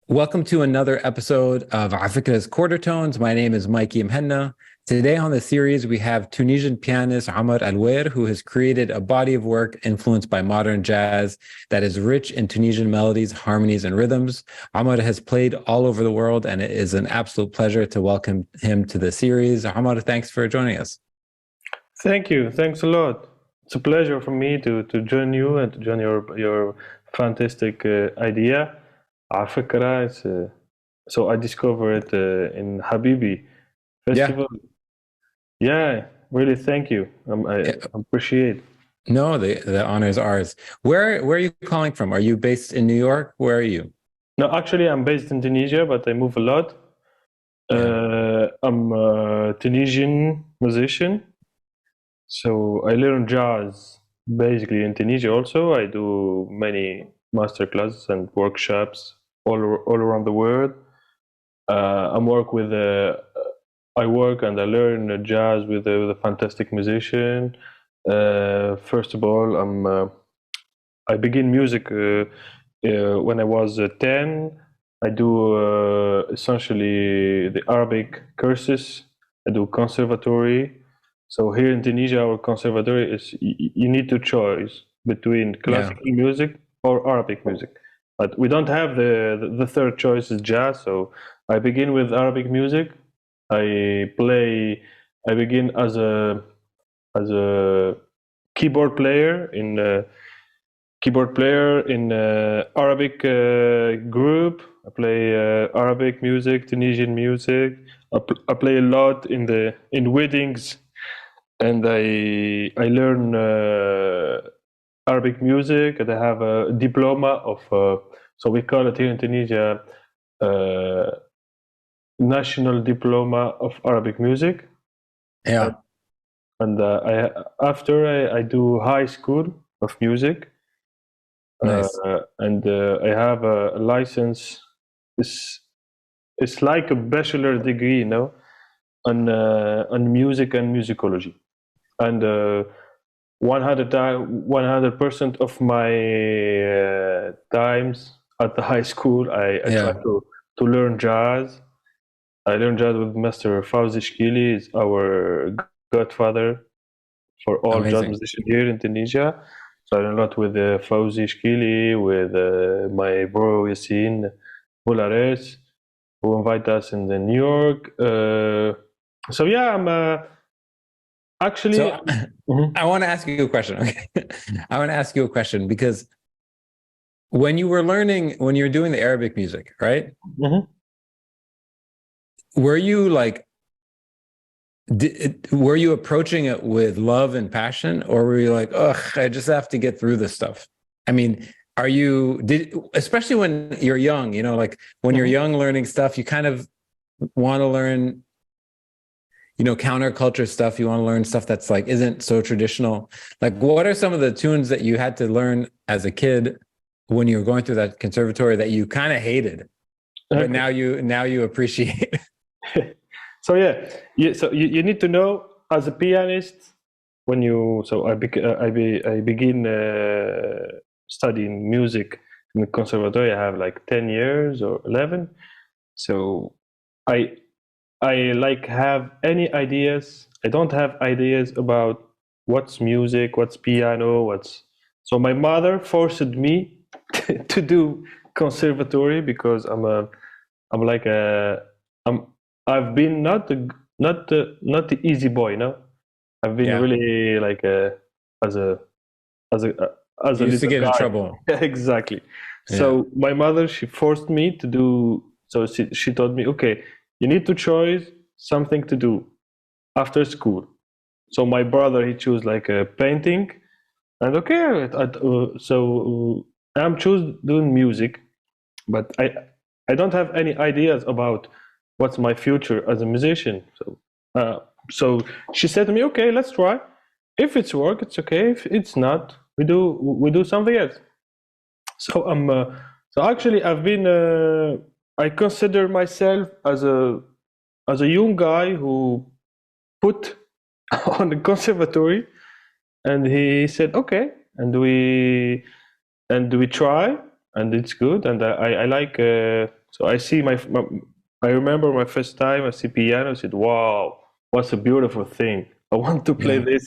Welcome to another episode of Afikra's Quartertones. My name is Mikey Mhenna. Today on the series, we have Tunisian pianist Omar El Ouaer, who has created a body of work influenced by modern jazz that is rich in Tunisian melodies, harmonies, and rhythms. Omar has played all over the world, and it is an absolute pleasure to welcome him to the series. Omar, thanks for joining us. Thank you. Thanks a lot. It's a pleasure for me to join you and to join your fantastic idea. Afikra, so I discovered it in Habibi Yeah. Festival. Yeah, really thank you. I Yeah. appreciate. No, the honor is ours. Where are you calling from? Are you based in New York? Where are you? No, actually, I'm based in Tunisia, but I move a lot. Yeah. I'm a Tunisian musician, so I learn jazz basically in Tunisia. Also, I do many master classes and workshops all around the world. I work and I learn jazz with a fantastic musician. First of all, I begin music when I was 10. I do essentially the Arabic courses. I do conservatory. So here in Tunisia, our conservatory is you need to choose between Yeah. classical music or Arabic music. But we don't have the third choice is jazz. So I begin with Arabic music. I play. I begin as a keyboard player in Arabic group. I play Arabic music, Tunisian music. I play a lot in weddings, and I learn Arabic music. And I have a diploma of so we call it here in Tunisia uh, National Diploma of Arabic Music. Yeah. And I do high school of music. Nice. I have a license. It's it's like a bachelor degree, on music and musicology. And 100% of my times at the high school, I try Yeah. to learn jazz. I learned jazz with Master Fawzi Shkili, is our godfather for all jazz Amazing. musicians here in Tunisia. So I learned a lot with Fawzi Shkili, with my bro Yassine Boulares, who invite us in the New York. So yeah, I'm actually. So Mhm, I want to ask you a question. Okay. I want to ask you a question because when you were doing the Arabic music, right? mhm. Were you like, were you approaching it with love and passion, or were you like, ugh, I just have to get through this stuff? I mean, especially when you're young, like when you're Mhm. young learning stuff, you kind of want to learn, counterculture stuff. You want to learn stuff that's like, isn't so traditional. Like, what are some of the tunes that you had to learn as a kid when you were going through that conservatory that you kind of hated, but Okay. now you appreciate? So yeah, so you need to know as a pianist when you so I begin studying music in the conservatory. I have like 10 years or 11. So I I like have any ideas. I don't have ideas about what's music, what's piano, what's. So my mother forced me to do conservatory because I'm like a I'm I've been not the easy boy. I've been Yeah. really like as a as a as a You used to little get in guy. trouble. Exactly. Yeah. So my mother, she forced me to do. So she told me, okay, you need to choose something to do after school. So my brother, he chose like a painting, and okay, I'm choose doing music, but I don't have any ideas about what's my future as a musician. Uh, so she said to me, okay, let's try. If it's work, it's okay. If it's not, we do something else. So so actually I've been I consider myself as a young guy who put on the conservatory, and he said okay, and we try, and it's good, and I like So I remember my first time I see piano. I said, "Wow, what's a beautiful thing! I want to play Yeah. this."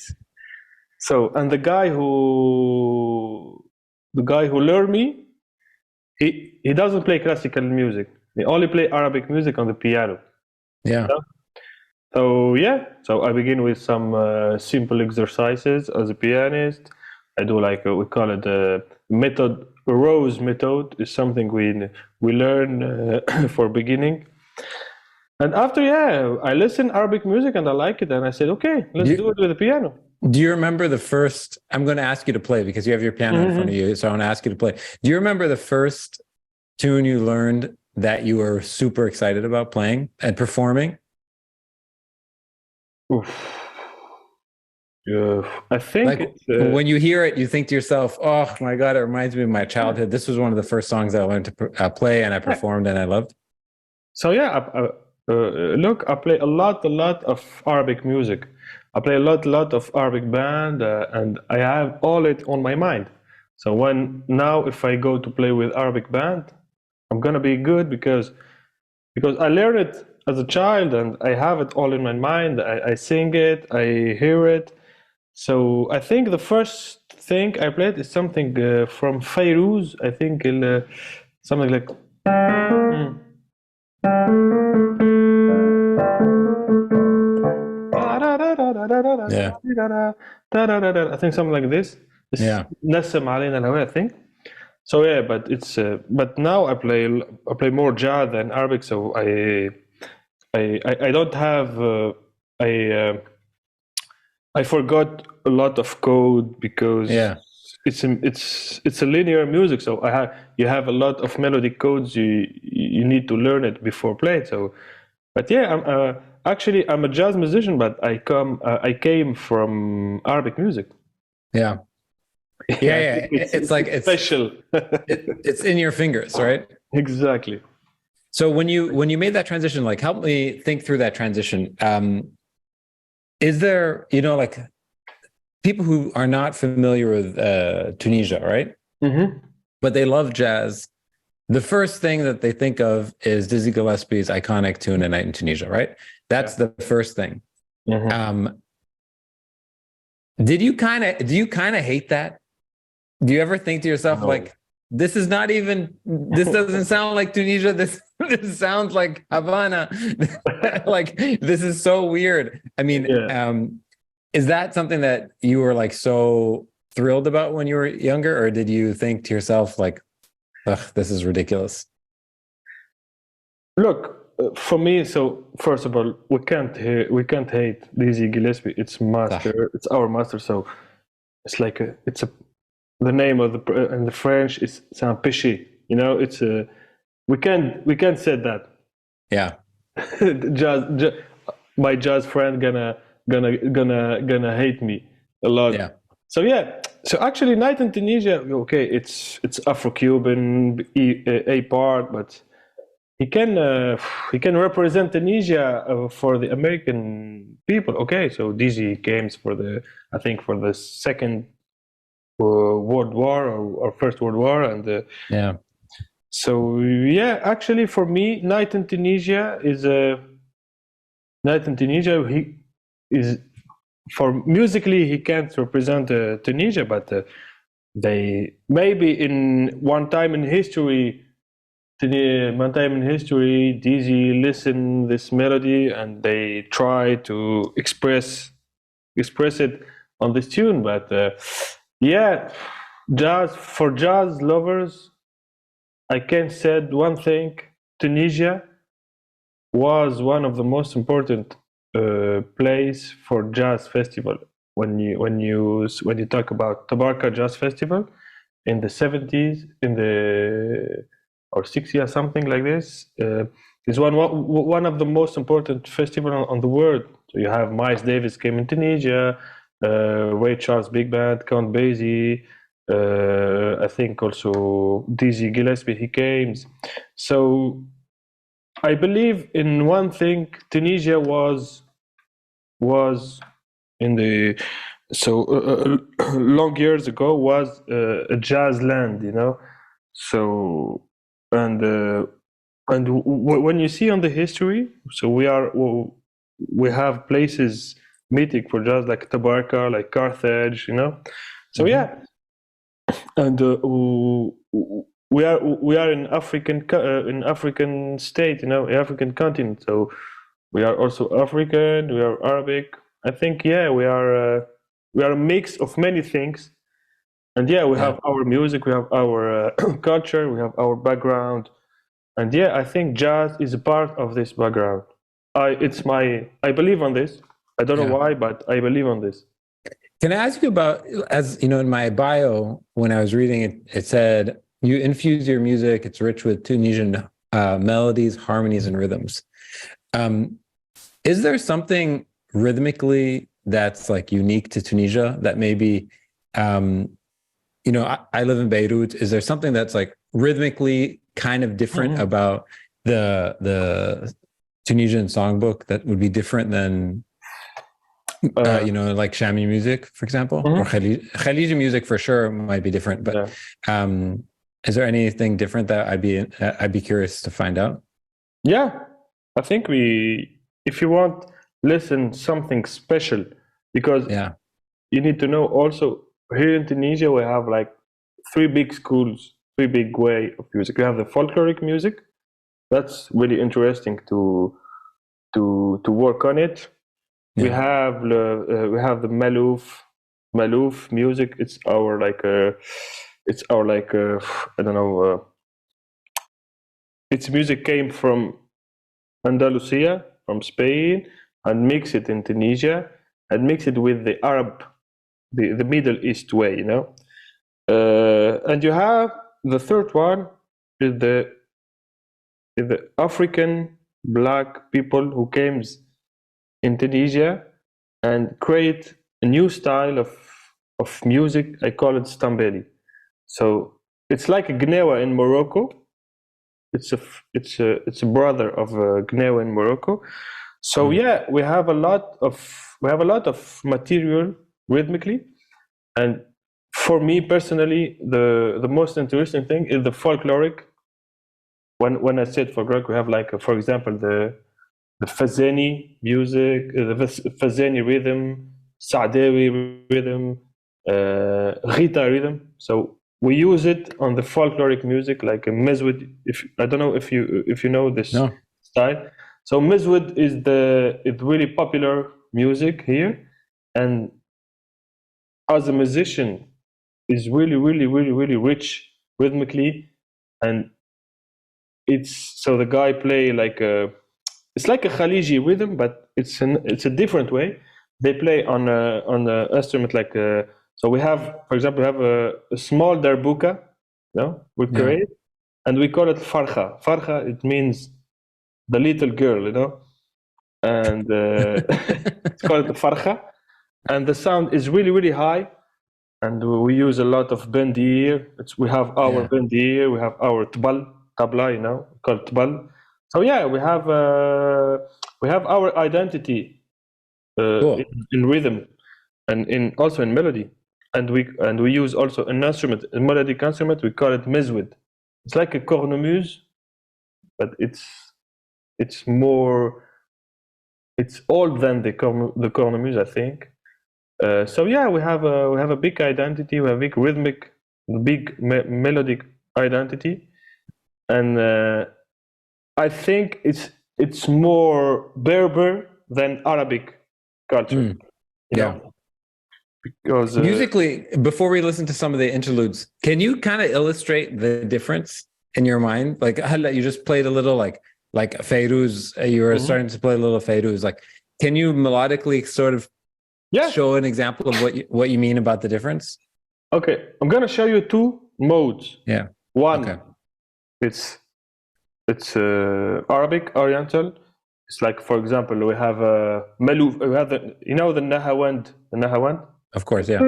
So, and the guy who learned me, he doesn't play classical music. He only play Arabic music on the piano. Yeah. So yeah, so I begin with some simple exercises as a pianist. I do like we call it a method. Rose method is something we learn for beginning. And after, yeah, I listen Arabic music and I like it, and I said, okay, let's do it with the piano. Do you remember the first? I'm going to ask you to play because you have your piano in front of you, so I want to ask you to play. Do you remember the first tune you learned that you were super excited about playing and performing? Oof. I think like when you hear it, you think to yourself, "Oh my God, it reminds me of my childhood." This was one of the first songs that I learned to play, and I performed, and I loved. So yeah, look, I play a lot of Arabic music. I play a lot of Arabic band, and I have all it on my mind. So now if I go to play with Arabic band, I'm gonna be good because I learned it as a child and I have it all in my mind. I sing it, I hear it. So I think the first thing I played is something from Fairuz. I think something like. Yeah. I think something like this. It's Yeah. Nassim علينا الهوى, I think. So yeah, but now I play more jazz than Arabic. So I don't have I forgot a lot of code because Yeah. it's a linear music. So you have a lot of melody codes you need to learn it before play. So, but yeah, I'm a jazz musician, but I came from Arabic music. Yeah. Yeah. It's like it's special. it's in your fingers, right? Exactly. So when you made that transition, like help me think through that transition. Is there, like people who are not familiar with Tunisia, right? Mm-hmm. But they love jazz. The first thing that they think of is Dizzy Gillespie's iconic tune "A Night in Tunisia," right? That's the first thing. Mm-hmm. Do you kind of hate that? Do you ever think to yourself, like, this doesn't sound like Tunisia. This sounds like Havana. Like, this is so weird. I mean, is that something that you were like so thrilled about when you were younger, or did you think to yourself like, ugh, this is ridiculous? Look, for me, so first of all, we can't hate Dizzy Gillespie. It's master. It's our master. So it's like the name of in the French is Saint Péché. It's we can't say that. Yeah. My jazz friend gonna hate me a lot. Yeah. So yeah. So actually, Night in Tunisia. Okay, it's Afro-Cuban a part, but he can represent Tunisia for the American people. Okay, so Dizzy came for the second World War or First World War, and yeah. So yeah, actually for me, Night in Tunisia is a Night in Tunisia. He is for musically he can't represent Tunisia, but they maybe in one time in history. Dizzy listen this melody and they try to express it on this tune. But yeah, jazz lovers, I can say one thing: Tunisia was one of the most important place for jazz festival. When you talk about Tabarka Jazz Festival in the 70s, or 60 or something like this, is one of the most important festival on the world. So you have Miles Davis came in Tunisia, Ray Charles Big Band, Count Basie, I think also Dizzy Gillespie he came. So I believe in one thing. Tunisia was in the long years ago was a jazz land, So and And when you see on the history, so we have places mythic for jazz like Tabarka, like Carthage, you know. So yeah, and we are in African state, you know, African continent. So we are also African, we are Arabic. I think yeah, we are a mix of many things. And yeah, we have our music, we have our culture, we have our background, and yeah, I think jazz is a part of this background. I believe on this. I don't know why, but I believe on this. Can I ask you about, as you know, in my bio, when I was reading it, it said you infuse your music, it's rich with Tunisian melodies, harmonies, and rhythms. Is there something rhythmically that's like unique to Tunisia that maybe, you know, I live in Beirut. Is there something that's like rhythmically kind of different about the Tunisian songbook that would be different than, you know, like Shami music, for example, or Khaliji music for sure might be different, but is there anything different that I'd be curious to find out? Yeah, I think if you want, listen something special, because you need to know also here in Tunisia we have like three big schools, three big way of music. We have the folkloric music, that's really interesting to work on it. We have the Malouf music. It's our like I don't know. Its music came from Andalusia, from Spain, and mix it in Tunisia, and mix it with the Arab, the Middle East way, you know. And you have the third one is the African black people who came in Tunisia and create a new style of music. I call it Stambeli. So it's like a Gnewa in Morocco. It's a brother of Gnewa in Morocco. So yeah, we have a lot of material rhythmically, and for me personally, the most interesting thing is the folkloric. When I said folkloric, we have like for example the Fazeni music, the Fazeni rhythm, Saadawi rhythm, Ghita rhythm. So we use it on the folkloric music, like a mezwid. I don't know if you know this style. So mezwid is it's really popular music here, and as a musician, is really rich rhythmically, and so the guy play like it's like a Khaliji rhythm, but it's a different way. They play on a instrument like so we have, for example, we have a small darbuka, we create, and we call it farha. Farha, it means the little girl, and it's called the farha, and the sound is really high, and we use a lot of bendir. We have our bendir, we have our tabla, called tbal. So yeah, we have our identity Cool. in rhythm, and also in melody, and we use also an instrument, a melodic instrument. We call it mezwid. It's like a cornemuse, but it's more, it's old than the cornemuse, I think. So yeah, we have a big identity. We have a big rhythmic, big melodic identity, and I think it's more Berber than Arabic culture. Because musically, before we listen to some of the interludes, can you kind of illustrate the difference in your mind? Like you just played a little like Fairuz, you were starting to play a little Fairuz. Like, can you melodically sort of show an example of what you mean about the difference? Okay, I'm gonna show you two modes. Yeah. One, it's Arabic Oriental. It's like, for example, we have Malouf. We have the Nahawand. The Nahawand. Of course, yeah.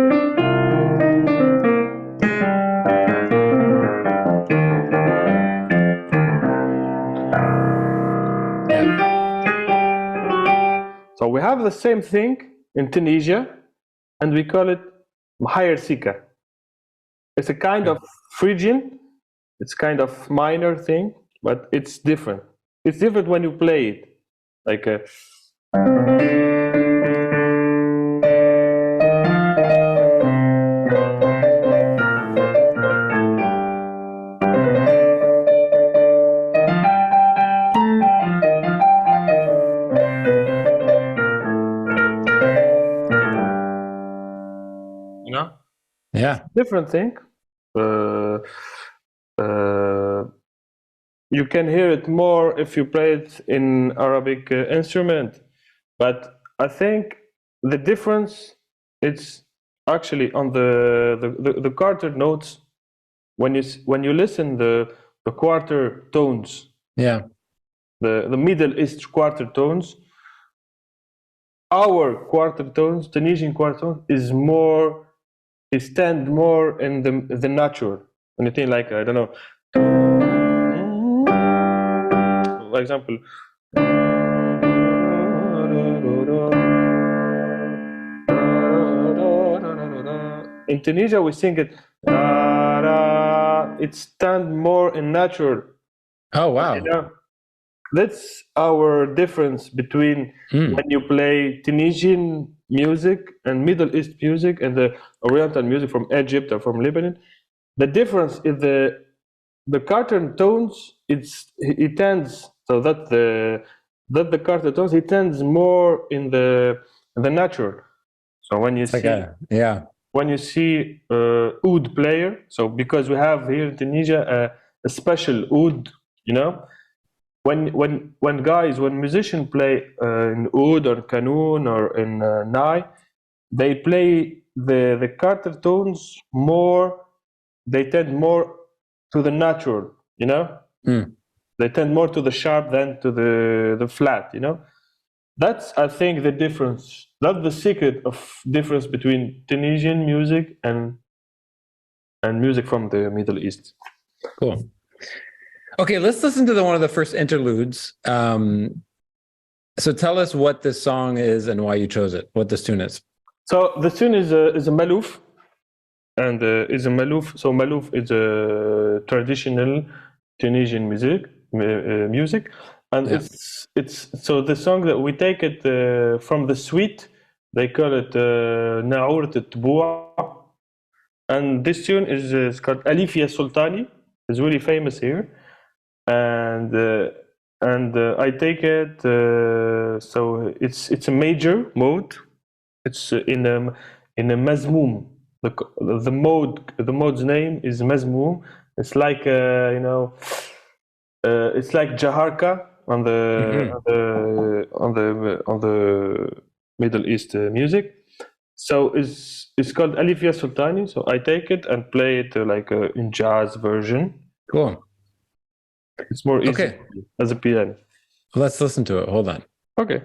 So we have the same thing in Tunisia, and we call it Mahayr Sika. It's a kind of Phrygian, it's kind of minor thing, but it's different. It's different when you play it. Like you know, Yeah. different thing. You can hear it more if you play it in Arabic instrument, but I think the difference it's actually on the quarter notes when you listen the quarter tones, Yeah. the Middle East quarter tones. Our quarter tones, Tunisian quarter tones, stand more in the natural. When you think like I don't know, for example. In Tunisia, we sing it. It stands more in natural. Oh, wow. You know? That's our difference between when you play Tunisian music and Middle East music and the Oriental music from Egypt or from Lebanon. The difference is the quarter tones. It tends so that the quarter tones it tends more in the natural. So when you when you see oud player, so because we have here in Tunisia a special oud, you know. When musicians play in oud or qanun or in nai, they play the quarter tones more. They tend more to the natural, you know. They tend more to the sharp than to the flat, you know. That's I think the difference. That's the secret of difference between Tunisian music and music from the Middle East. Cool. Okay, let's listen to one of the first interludes. So tell us what this song is and why you chose it, what this tune is. So the tune is a malouf, and is a malouf. So malouf is a traditional Tunisian music, and it's so the song that we take it from the suite. They call it Mana3ref. And this tune is called Alif Ya Soltani. It's really famous here. And I take it so it's a major mode. It's in a mazmoum. The mode's name is mazmoum. It's like it's like jaharka on the Middle East music. So it's called Alif Ya Soltani. So I take it and play it like in jazz version. Cool. It's more easy as a piano. Let's listen to it. Hold on. Okay.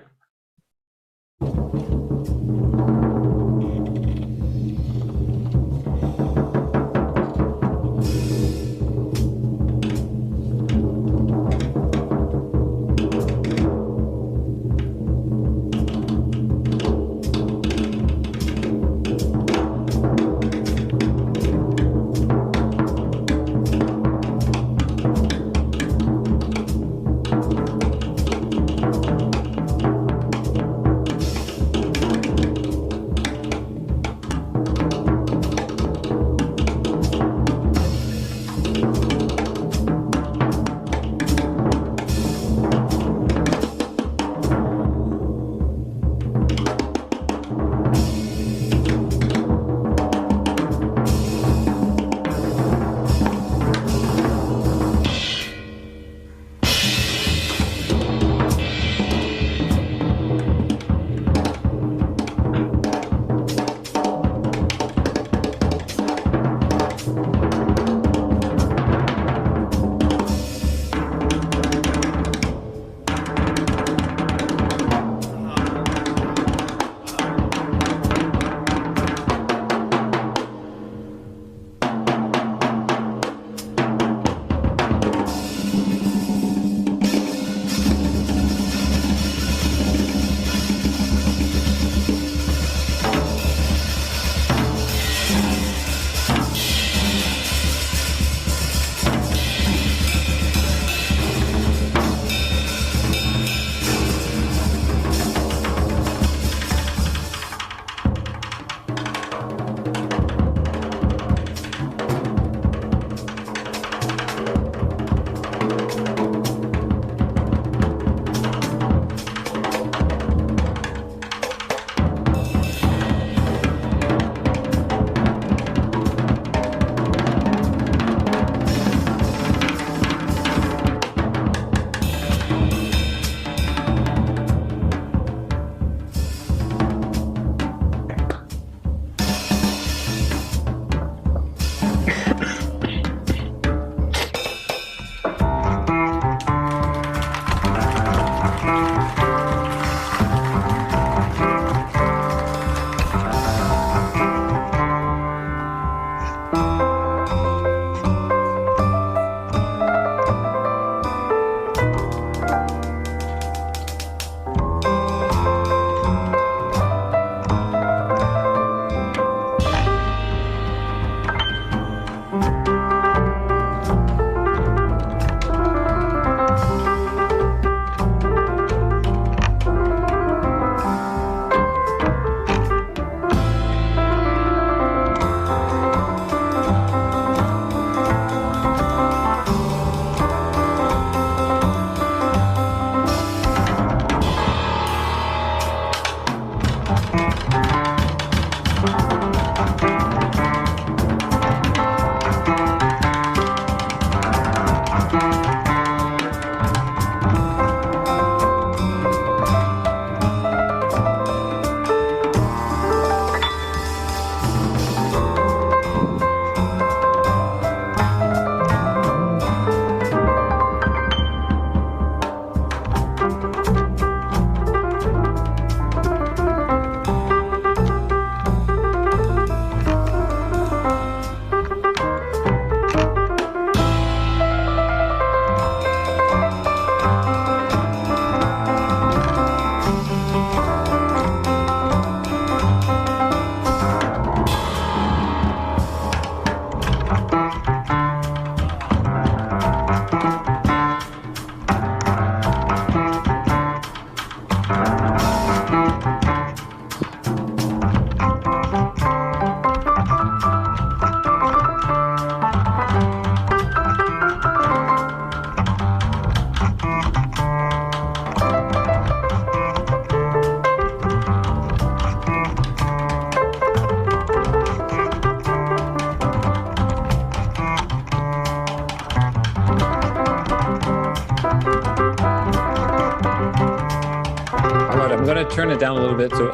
going to turn it down a little bit, so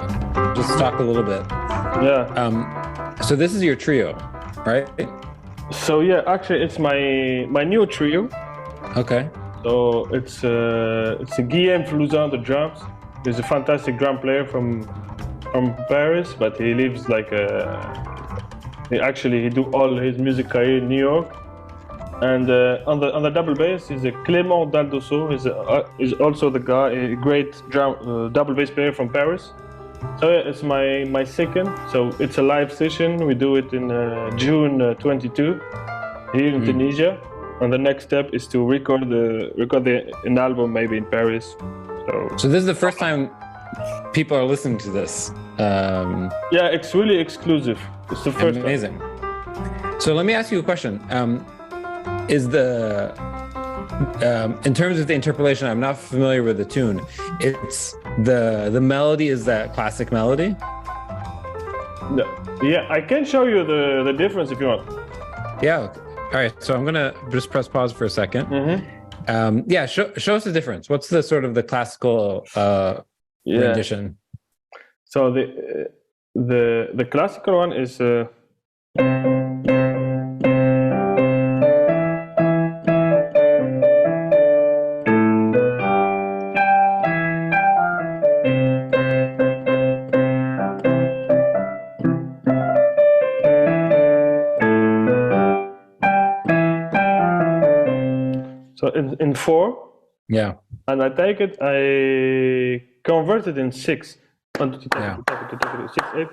just talk a little bit. Yeah. So this is your trio, right? So yeah, actually, it's my new trio. Okay. So it's a Guillaume Flouzan on the drums. He's a fantastic drum player from Paris, but he lives like he do all his music career in New York. And on the double bass is a Clément Daldosso. Is also the guy, a great double bass player from Paris. So yeah, it's my second. So it's a live session. We do it in June 22 here in Tunisia. And the next step is to record an album maybe in Paris. So this is the first time people are listening to this. Yeah, it's really exclusive. It's the first amazing. So let me ask you a question. Is the in terms of the interpolation, I'm not familiar with the tune. It's the melody is that classic melody? Yeah, I can show you the difference if you want. Yeah. All right. So I'm gonna just press pause for a second. Yeah, show us the difference. What's the sort of the classical rendition? So the classical one is. So in 4, yeah, and I take it, I convert it in 6. 1, 2, 3, 4, 6, 8.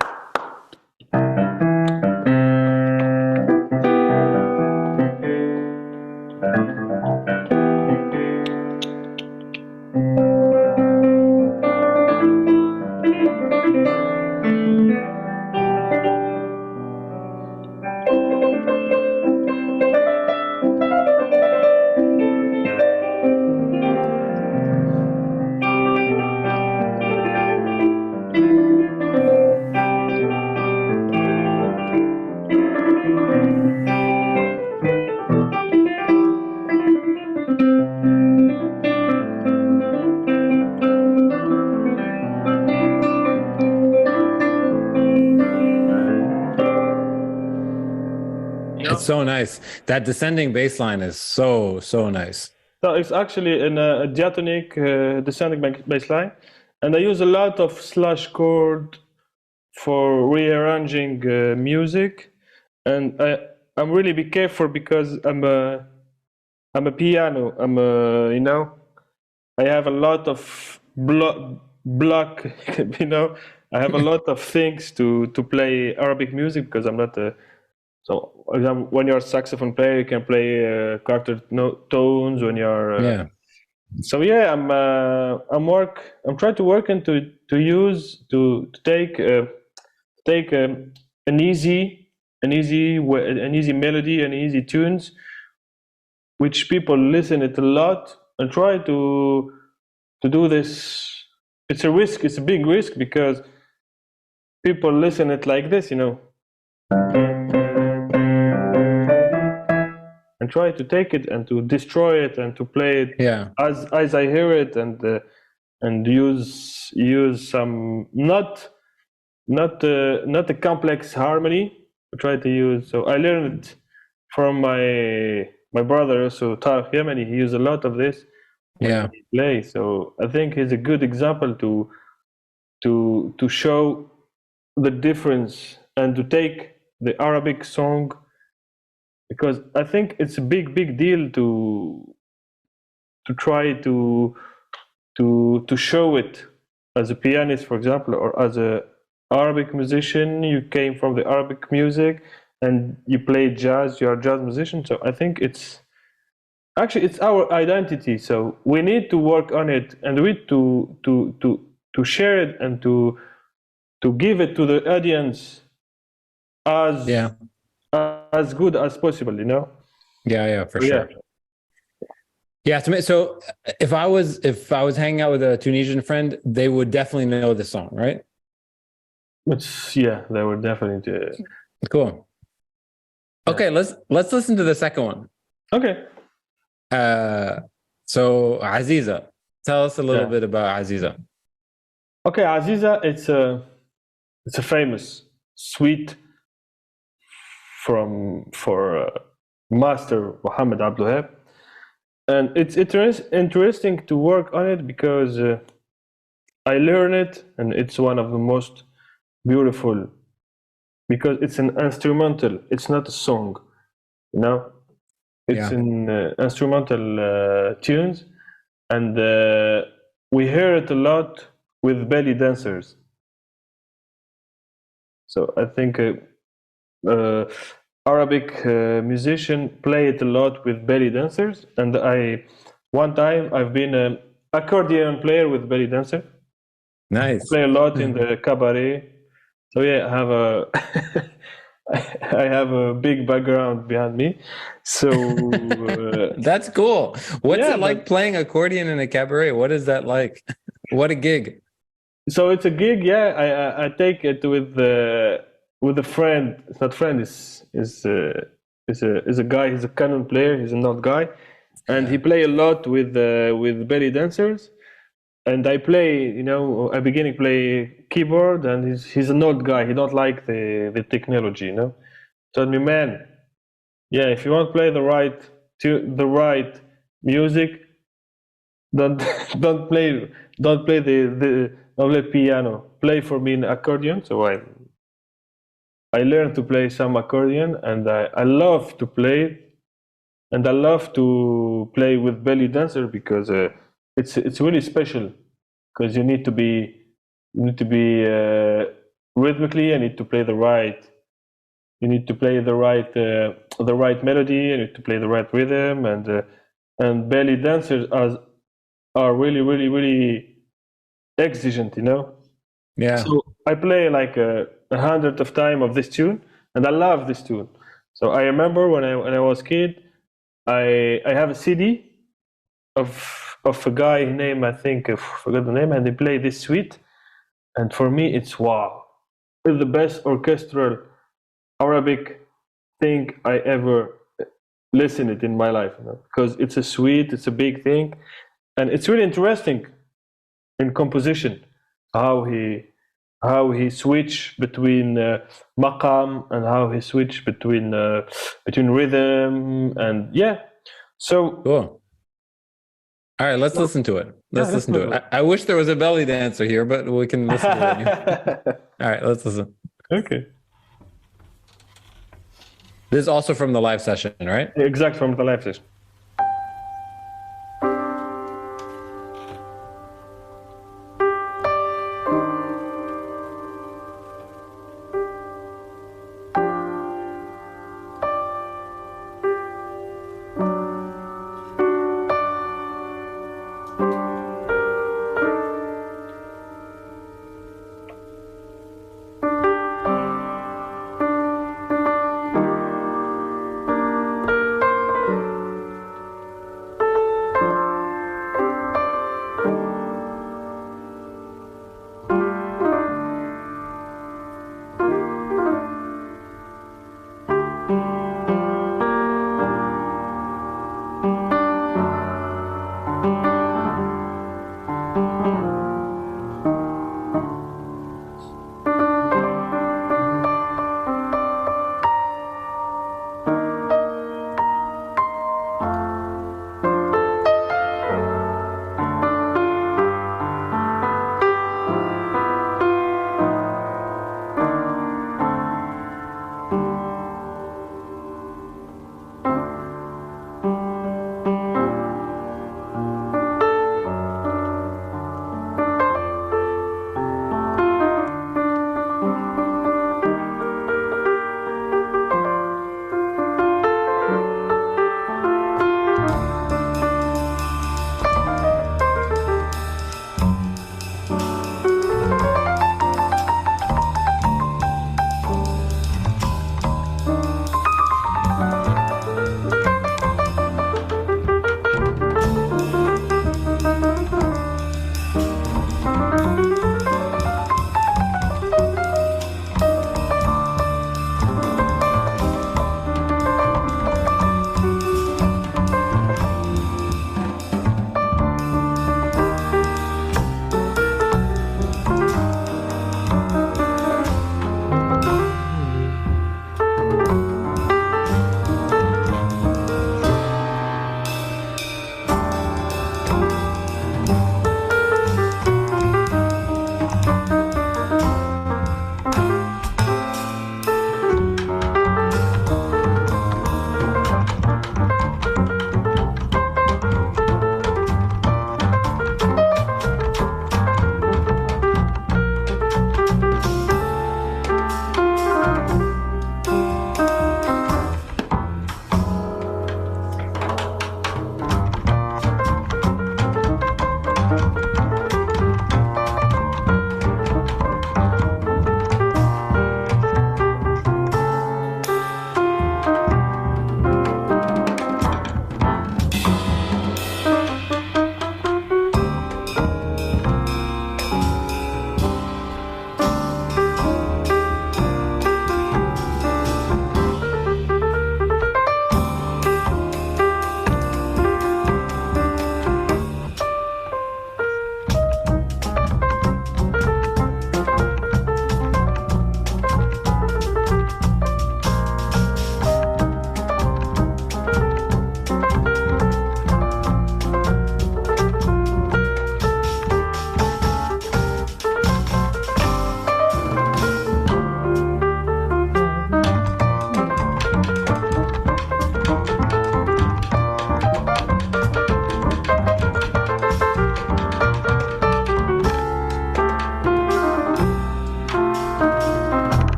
It's so nice. That descending bass line is so nice. No, it's actually in a diatonic descending bass line, and I use a lot of slash chord for rearranging music, and I'm really be careful because I'm a piano. I have a lot of block. I have a lot of things to play Arabic music because I'm not a. So, for example, when you're a saxophone player, you can play Quartertones. When you're Yeah. so yeah, I'm trying to work and to use to take an easy melody and easy tunes, which people listen it a lot, and try to do this. It's a risk. It's a big risk because people listen it like this, and try to take it and to destroy it and to play it Yeah. as I hear it, and use some not a complex harmony. I try to use. So I learned it from my brother, so Tarek Yemeni. He used a lot of this when Yeah. he plays. So I think he's a good example to show the difference and to take the Arabic song, because I think it's a big deal to try to show it as a pianist, for example, or as a Arabic musician. You came from the Arabic music and you play jazz. You're a jazz musician. So I think it's our identity. So we need to work on it, and we need to share it and to give it to the audience as Yeah. as good as possible. Yeah. For So, sure. Yeah. So if I was hanging out with a Tunisian friend, they would definitely know the song, right? They were definitely. Cool. Okay, let's listen to the second one. Okay. So Aziza, tell us a little bit about Aziza. Okay, Aziza, it's a famous suite for master Mohammed Abdul Wahab, and it's interesting to work on it because I learned it, and it's one of the most beautiful, because it's an instrumental. It's not a song, It's in instrumental tunes, and we hear it a lot with belly dancers. So I think Arabic musician play it a lot with belly dancers, and one time I've been an accordion player with belly dancer. Nice. I play a lot in the cabaret. So yeah, I have I have a big background behind me. So that's cool. What's it like playing accordion in a cabaret? What is that like? What a gig. So it's a gig, yeah. I take it with a friend. It's not friend. Is a guy. He's a canon player. He's an old guy, and he play a lot with belly dancers. And I play, I begin to play keyboard, and he's an old guy. He don't like the technology, Told me, man, yeah, if you want to play the right music, don't play the piano. Play for me an accordion. So I learned to play some accordion, and I love to play, and I love to play with belly dancer because it's really special, because you need to be rhythmically. You need to play the right melody. You need to play the right rhythm, and belly dancers are really exigent, Yeah. So I play like 100 of time of this tune, and I love this tune. So I remember when I was a kid, I have a CD of a guy named, I think I forgot the name, and they play this suite, and for me it's wow, it's the best orchestral Arabic thing I ever listened it in my life, because it's a suite, it's a big thing, and it's really interesting in composition how he switch between maqam, and how he switch between rhythm, and yeah. So cool. All right, let's listen to it. Let's listen to it. I wish there was a belly dancer here, but we can listen to it. All right, let's listen. Okay. This is also from the live session, right? Exact, from the live session.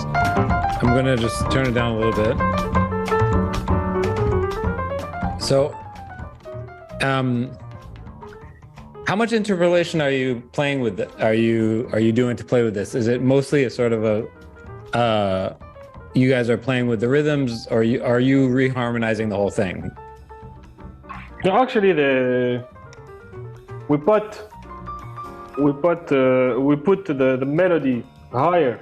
I'm gonna just turn it down a little bit. So, how much interpolation are you playing with? Are you doing to play with this? Is it mostly a sort of a you guys are playing with the rhythms, or are you reharmonizing the whole thing? No, actually, we put the melody higher,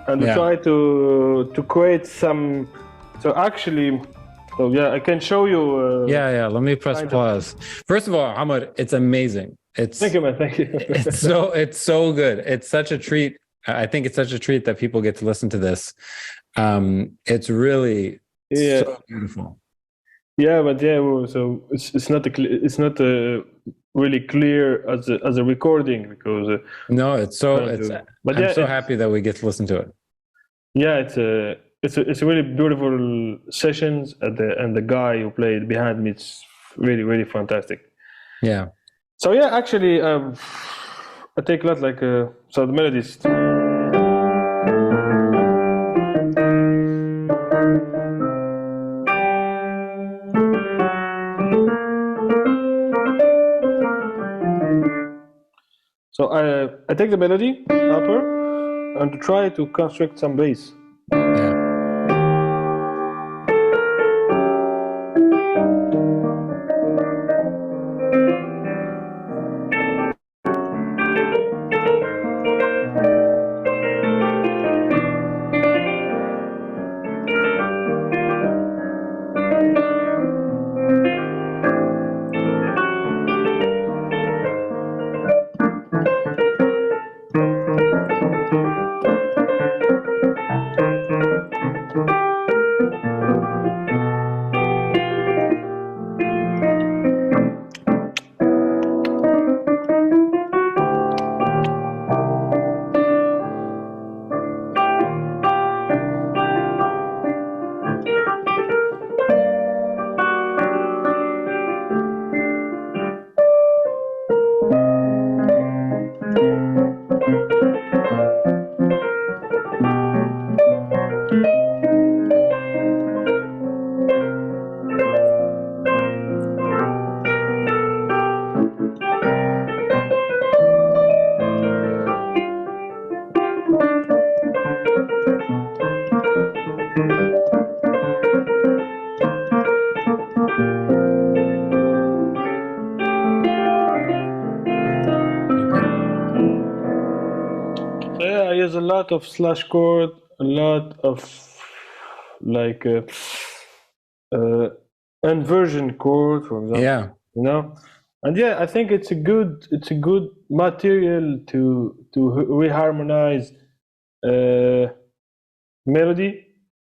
and we try to create some. So actually, so yeah, I can show you. Yeah. Let me press pause. First of all, Amr, it's amazing. Thank you, man. Thank you. It's so good. It's such a treat. I think it's such a treat that people get to listen to this. It's really so beautiful. Yeah, but so it's not really clear as a recording because no, I'm so happy that we get to listen to it. Yeah, it's a really beautiful sessions, and the guy who played behind me, it's really, really fantastic. Yeah. So yeah, actually, I take a lot so the melodies. So I take the melody upper and try to construct some bass. Yeah. A lot of slash chord, a lot of inversion chord, for example. Yeah. You know, and I think it's a good material to reharmonize melody.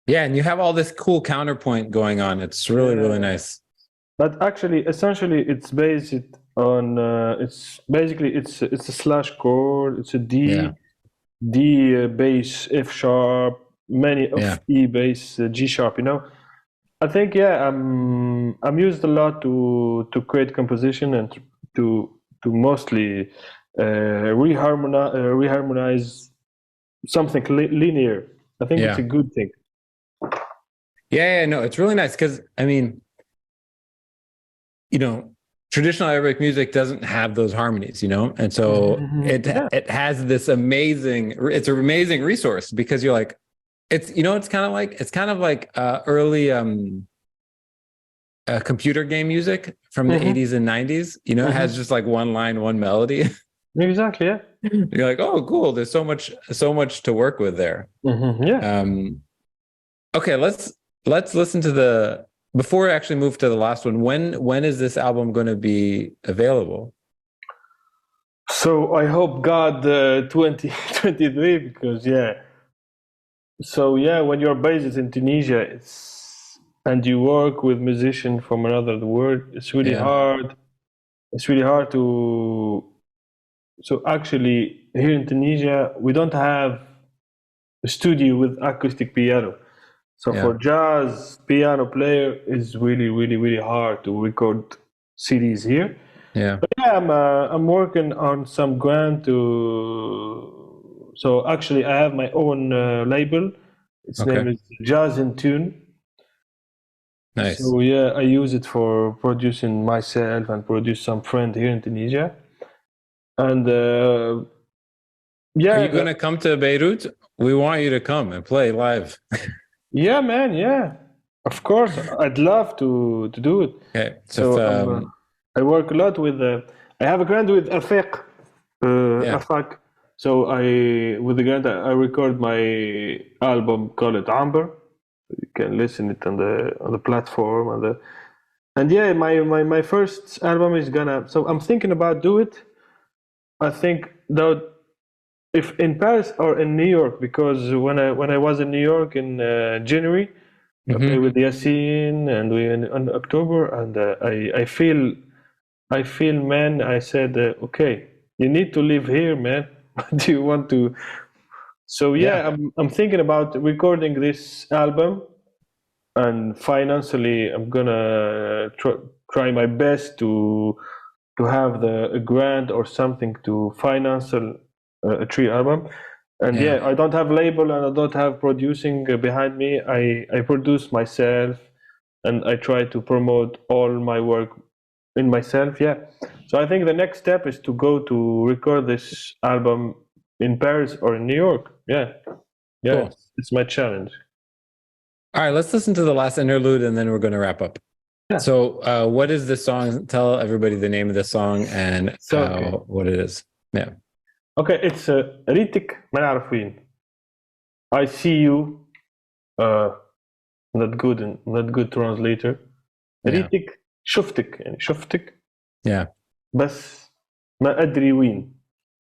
Yeah, and you have all this cool counterpoint going on. It's really nice. But actually, essentially, it's based on it's a slash chord. It's a D. Yeah. D bass, F sharp, many of E bass, G sharp. You know, I think I'm used a lot to create composition and to mostly reharmonize something linear. I think it's a good thing. Yeah, no, it's really nice because I mean, you know, traditional Arabic music doesn't have those harmonies, you know, and so it has this amazing resource because you're like, it's kind of like early computer game music from the 80s and 90s. You know, it has just like one line, one melody. Exactly. Yeah. You're like, oh, cool. There's so much to work with there. Yeah. Okay, let's listen to before I actually move to the last one. When is this album going to be available? So I hope God 2023 because So when you're based in Tunisia, and you work with musicians from another world, it's really hard. It's really hard to. So actually, here in Tunisia, we don't have a studio with acoustic piano. So for jazz, piano player is really, really, really hard to record CDs here. Yeah. But I'm working on some grant to. So actually, I have my own label Its Okay. name is Jazz in Tune. Nice. So yeah, I use it for producing myself and produce some friend here in Tunisia. And yeah, Are you going to come to Beirut? We want you to come and play live. yeah, man, yeah. Of course, I'd love to do it. Okay. So I work a lot with. I have a grant with Afik, Yeah. Afak. So with the grant, I record my album called Amber. You can listen it on the platform and yeah, my first album is gonna. So I'm thinking about do it. I think that if in Paris or in New York, because when I was in New York in January, I played with Yassine and we in October, and I feel, man. I said, okay, you need to live here, man. Do you want to? So yeah, I'm thinking about recording this album, and financially, I'm gonna try my best to have a grant or something to finance a tree album. And yeah, I don't have label and I don't have producing behind me. I produce myself and I try to promote all my work in myself. Yeah. So I think the next step is to go to record this album in Paris or in New York. Yeah. Yeah. Cool. It's my challenge. All right, let's listen to the last interlude and then we're going to wrap up. Yeah. So what is this song? Tell everybody the name of the song and what it is. Yeah. Okay, it's Ritik Mana3ref Win. I see you. Not good translator. ريتك شفتك يعني شفتك. Yeah. بس ما أدري وين.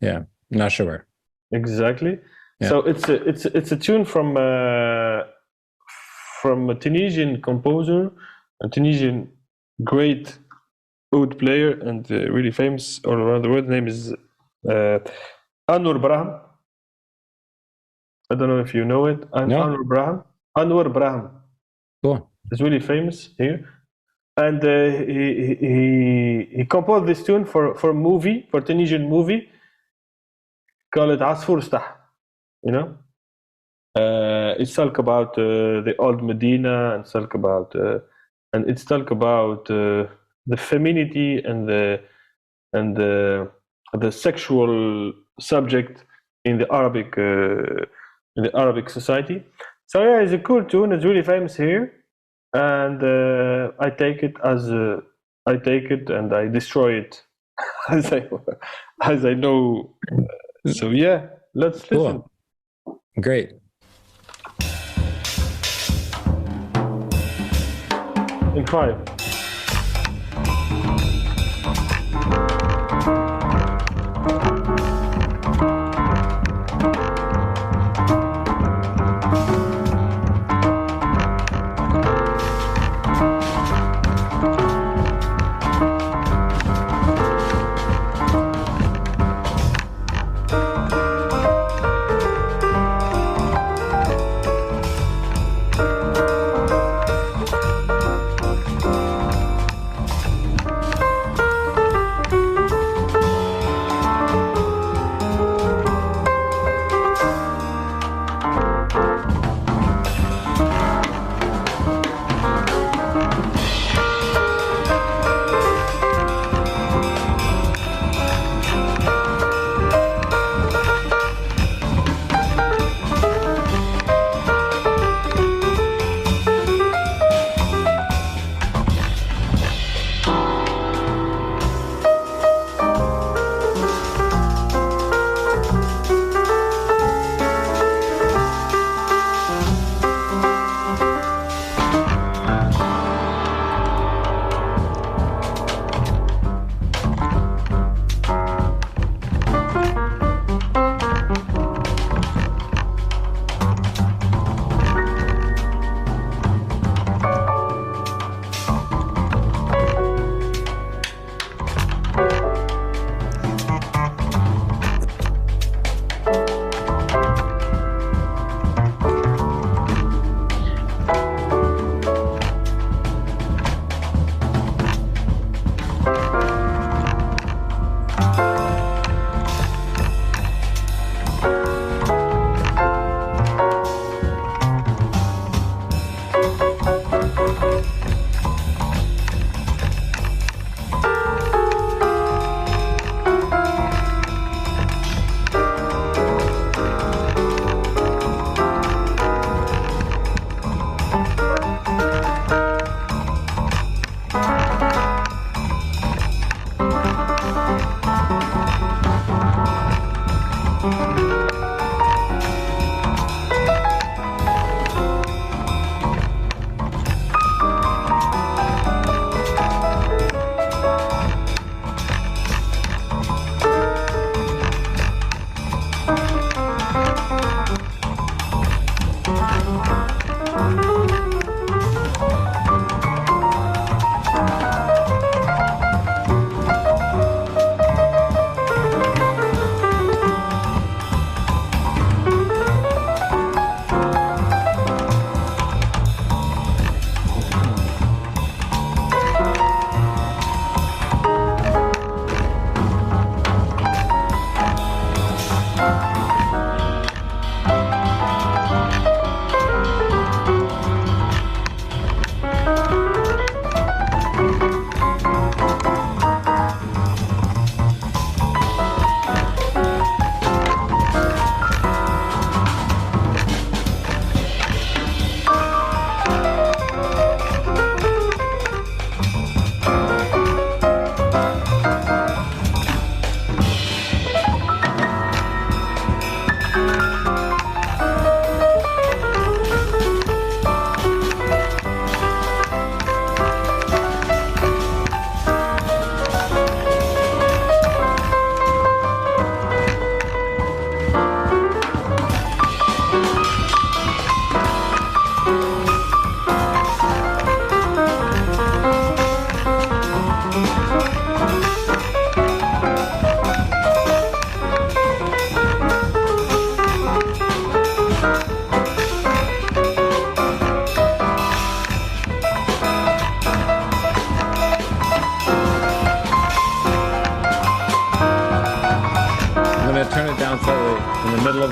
Yeah. Not sure. Exactly. Yeah. So it's a tune from a Tunisian composer, a Tunisian great oud player and really famous all around the world. His name is Anwar Braham. I don't know if you know it. Anwar Braham. Anwar Braham. Cool. It's really famous here. And he composed this tune for a movie, for a Tunisian movie, called Asfour Stah. You know? It's talk about the old Medina and talk about the femininity and the sexual subject in the Arabic society. So yeah, it's a cool tune. It's really famous here, and I take it and I destroy it as I know. So yeah, let's listen. Cool. Great. In 5.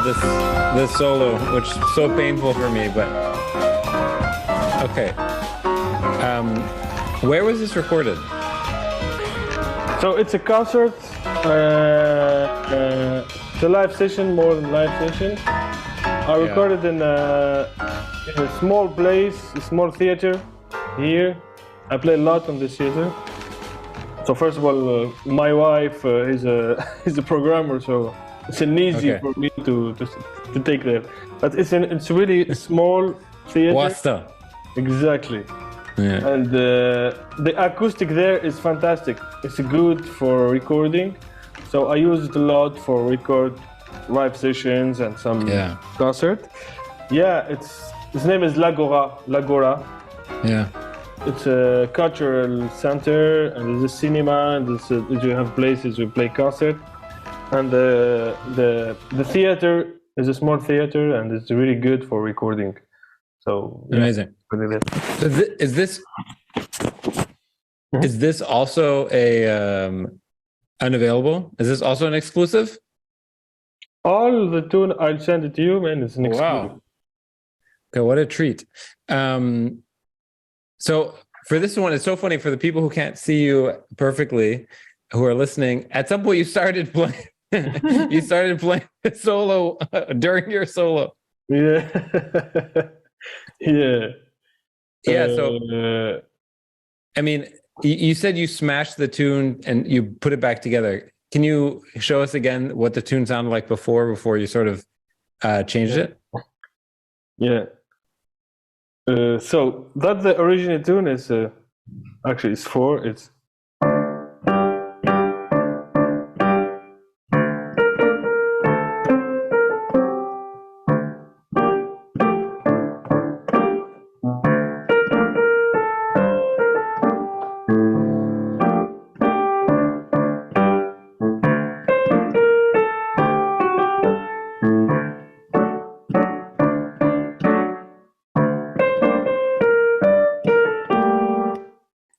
this solo, which is so painful for me. But okay, where was this recorded? So it's a concert. It's a live session, more than live session. I recorded in a small place, a small theater here. I play a lot on this theater. So first of all, my wife is a programmer, so it's an easy for me to take there. But it's really a small theater. Wasta. Exactly. Yeah. And the acoustic there is fantastic. It's good for recording. So I use it a lot for record live sessions and some concert. Yeah, its name is L'Agora. Yeah. It's a cultural center, and there's a cinema, and you have places we play concert. And the theater is a small theater, and it's really good for recording. So amazing. So is this also a unavailable? Is this also an exclusive? All the tune, I'll send it to you, man. It's an exclusive. Wow. Okay, what a treat. So for this one, it's so funny for the people who can't see you perfectly, who are listening. At some point, you started playing. You started playing solo during your solo. Yeah. Yeah. Yeah. So, I mean, you said you smashed the tune and you put it back together. Can you show us again what the tune sounded like before you sort of changed it? Yeah. So that the original tune is actually it's 4. It's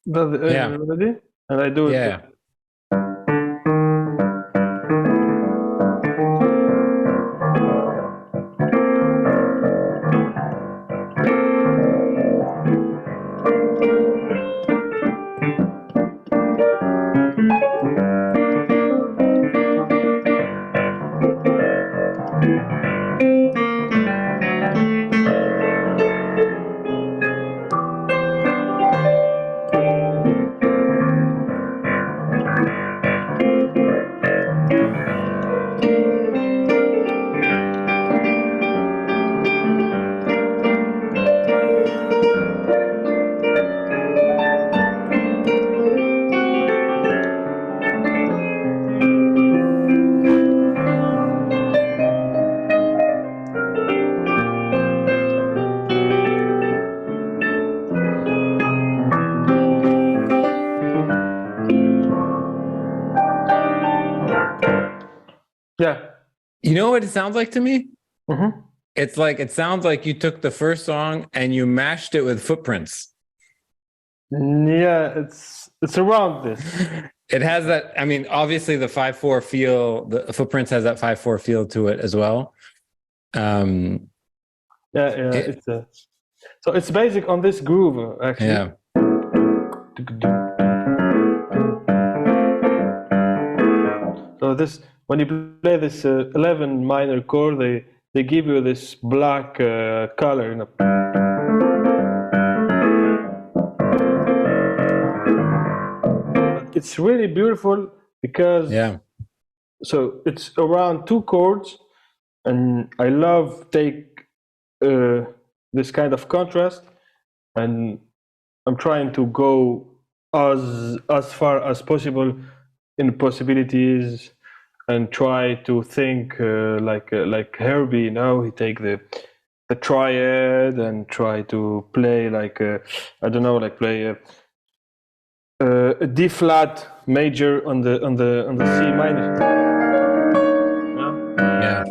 the melody, and I do it. Yeah. Yeah. You know what it sounds like to me? Mm-hmm. It sounds like you took the first song and you mashed it with footprints. Yeah, it's around this. It has that, I mean, obviously the 5/4 feel, the footprints has that 5/4 feel to it as well. So it's basic on this groove actually. Yeah. So this, when you play this 11 minor chord, they give you this black color. You know. It's really beautiful because so it's around 2 chords, and I love take this kind of contrast, and I'm trying to go as far as possible in possibilities, and try to think like Herbie. You know, he take the triad and try to play like I don't know, like play a D flat major on the C minor. Yeah.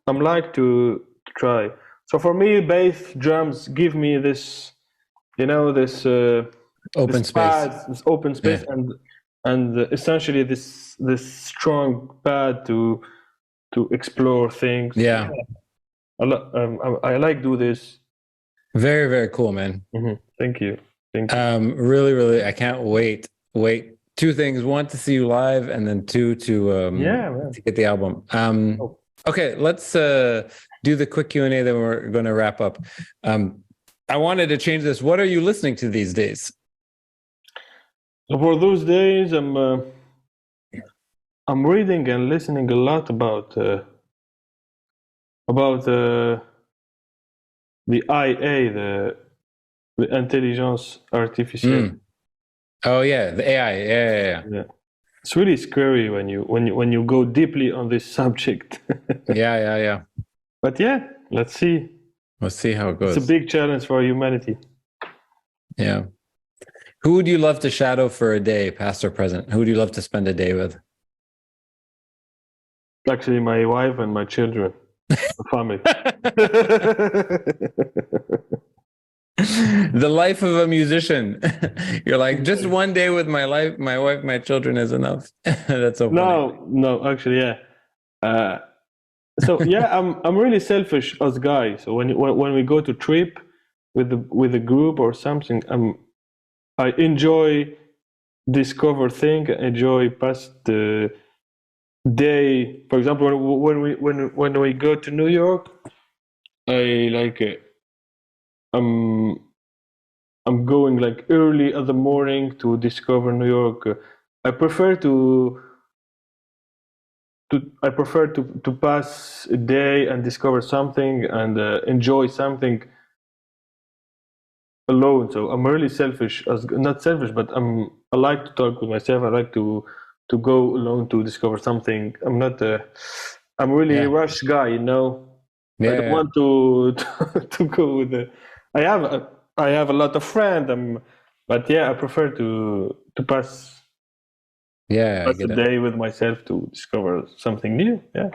I'm like to try. So for me, bass drums give me this, you know, this open space. This open space, and and essentially this strong path to explore things. Yeah. I like do this. Very, very cool, man. Thank you. Thank you. Really, really, I can't wait. Two things: one, to see you live, and then two, to get the album. Okay, let's do the quick Q&A, then we're going to wrap up. I wanted to change this. What are you listening to these days? So for those days, I'm reading and listening a lot about the IA, the intelligence artificial. Oh yeah, the AI. Yeah. It's really scary when you go deeply on this subject. Yeah. But yeah, let's see. Let's see how it goes. It's a big challenge for humanity. Yeah. Who would you love to shadow for a day, past or present? Who would you love to spend a day with? Actually, my wife and my children, the family. The life of a musician. You're like, just one day with my wife, my children is enough. That's so funny. No, actually, yeah. So yeah, I'm really selfish as guy. So when we go to trip with a group or something, I enjoy discover thing, enjoy past the day. For example, when we go to New York, I like it. I'm going like early in the morning to discover New York. I prefer to pass a day and discover something and enjoy something alone. So I'm really selfish, not selfish, but I like to talk with myself. I like to go alone to discover something. I'm really a rush guy, you know. I don't want to go with the. I have a lot of friends, but yeah, I prefer to pass. Pass a day with myself to discover something new. Yeah.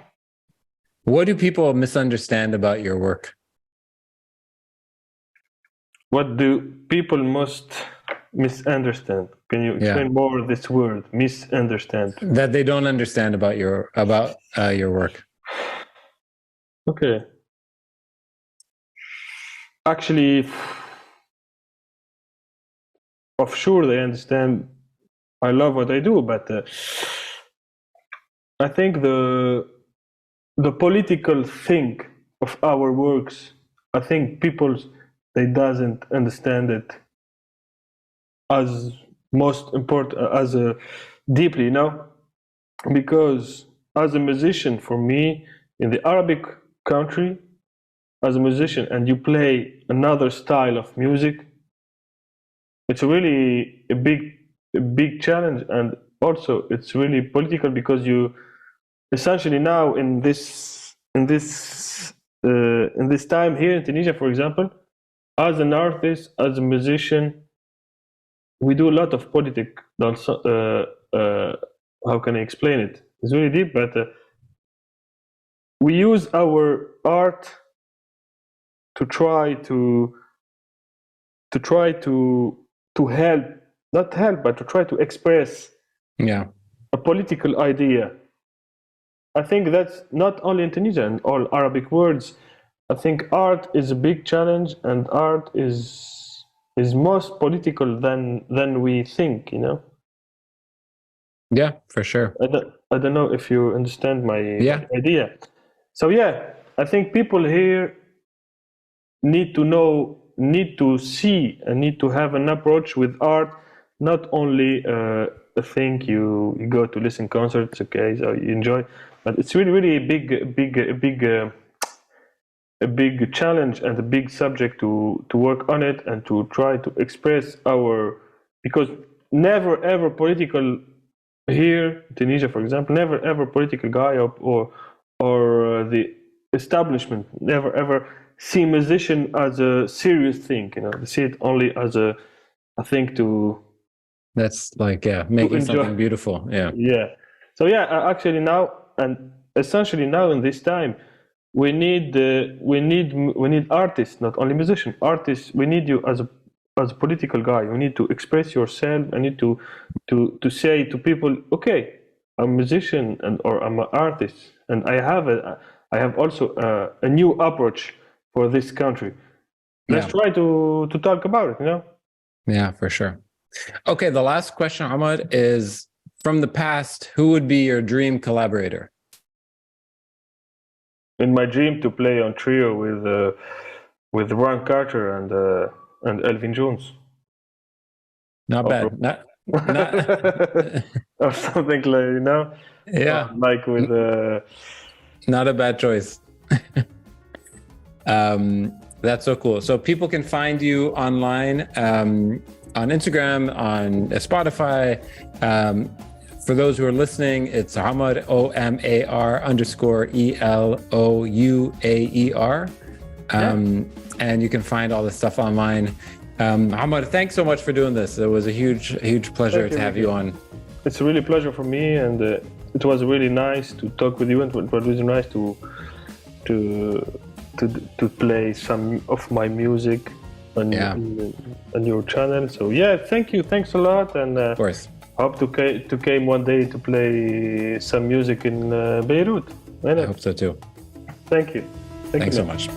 What do people misunderstand about your work? What do people most misunderstand? Can you explain more this word, misunderstand? That they don't understand about your work. Okay. Actually, of sure they understand. I love what I do, but I think the political thing of our works, I think people they doesn't understand it as most important, as deeply, you know, because as a musician, for me, in the Arabic country, as a musician, and you play another style of music, it's really a big challenge, and also it's really political because you essentially now in this time here in Tunisia, for example, as an artist, as a musician, we do a lot of politics. How can I explain it? It's really deep, but we use our art to try to help, not help, but to try to express a political idea. I think that's not only in Tunisia and all Arabic words. I think art is a big challenge, and art is most political than we think, you know. Yeah, for sure. I don't know if you understand my idea. So yeah, I think people here need to know, need to see, and need to have an approach with art, not only a thing you go to listen concerts, okay, so you enjoy, but it's really a big challenge and a big subject to work on it and to try to express because never ever political here in Tunisia, for example, never ever political guy or the establishment never ever see musician as a serious thing, you know. They see it only as a thing to. That's like making something beautiful. Yeah. So yeah, actually now and essentially now in this time, we need artists, not only musicians. Artists, we need you as a political guy, you need to express yourself. I need to say to people, okay, I'm a musician or I'm an artist, and I have also a new approach for this country. Let's try to talk about it, you know? Yeah, for sure. Okay, the last question, Ahmad, is from the past, who would be your dream collaborator? In my dream, to play on trio with Ron Carter and Elvin Jones. Not bad. Not or something like, you know? Yeah. Like with not a bad choice. That's so cool. So people can find you online on Instagram, on Spotify. For those who are listening, it's Omar, OMAR_ELOUAER. And you can find all this stuff online. Omar, thanks so much for doing this. It was a huge pleasure to have you on. It's a really pleasure for me, and it was really nice to talk with you, and it was really nice to play some of my music on your channel. So yeah, thank you, thanks a lot, and of course, hope to came one day to play some music in Beirut. I hope so too. Thank you. Thanks so much.